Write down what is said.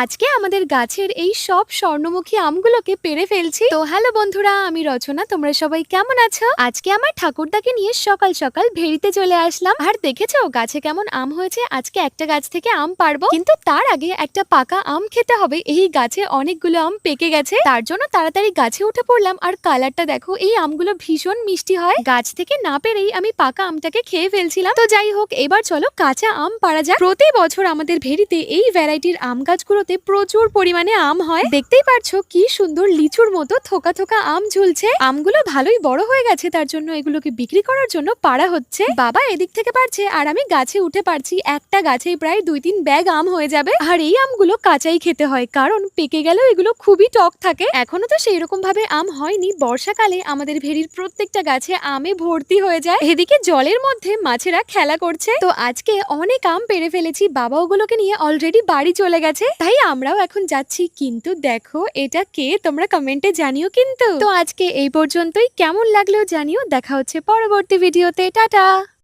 আজকে আমাদের গাছের এই সব স্বর্ণমুখী আমগুলোকে পেড়ে ফেলছি। তো হ্যালো বন্ধুরা, আমি রচনা। তোমরা সবাই কেমন আছো? আজকে আমার ঠাকুরদাকে নিয়ে সকাল সকাল ভেড়িতে চলে আসলাম। আর দেখেছো গাছে কেমন আম হয়েছে? আজকে একটা গাছ থেকে আম পারবো, কিন্তু তার আগে একটা পাকা আম খেতে হবে। এই গাছে অনেকগুলো আম পেকে গেছে, তার জন্য তাড়াতাড়ি গাছে উঠে পড়লাম। আর কালারটা দেখো, এই আমগুলো ভীষণ মিষ্টি হয়। গাছ থেকে না পেরেই আমি পাকা আমটাকে খেয়ে ফেলছিলাম। তো যাই হোক, এবার চলো কাঁচা আম পাড়া যাক। প্রতি বছর আমাদের ভেড়িতে এই ভ্যারাইটির আম গাছগুলোতে প্রচুর পরিমাণে আম হয়। দেখতেই পারছো কি সুন্দর লিচুর মতো থোকা থোকা আম ঝুলছে। আমগুলো ভালোই বড় হয়ে গেছে, তার জন্য এগুলোকে বিক্রি করার জন্য পাড়া হচ্ছে। বাবা এদিক থেকে পারছে আর আমি গাছে উঠে পারছি। একটা গাছেই প্রায় 2-3 ব্যাগ আম হয়ে যাবে। আর এই আমগুলো কাঁচাই খেতে হয়, কারণ পেকে গেলেও এগুলো খুবই টক থাকে। এখনো তো সেই রকম ভাবে আম হয়নি। বর্ষাকালে আমাদের ভেড়ির প্রত্যেকটা গাছে আমে ভর্তি হয়ে যায়। এদিকে জলের মধ্যে মাছেরা খেলা করছে। তো আজকে অনেক আম পেড়ে ফেলেছি। বাবা ওগুলোকে নিয়ে অলরেডি বাড়ি চলে গেছে, তাই আমরাও এখন যাচ্ছি। কিন্তু দেখো এটা কে, তোমরা কমেন্টে জানিও কিন্তু। তো আজকে এই পর্যন্তই। কেমন লাগলো জানিও। দেখা হচ্ছে পরবর্তী ভিডিওতে। টাটা।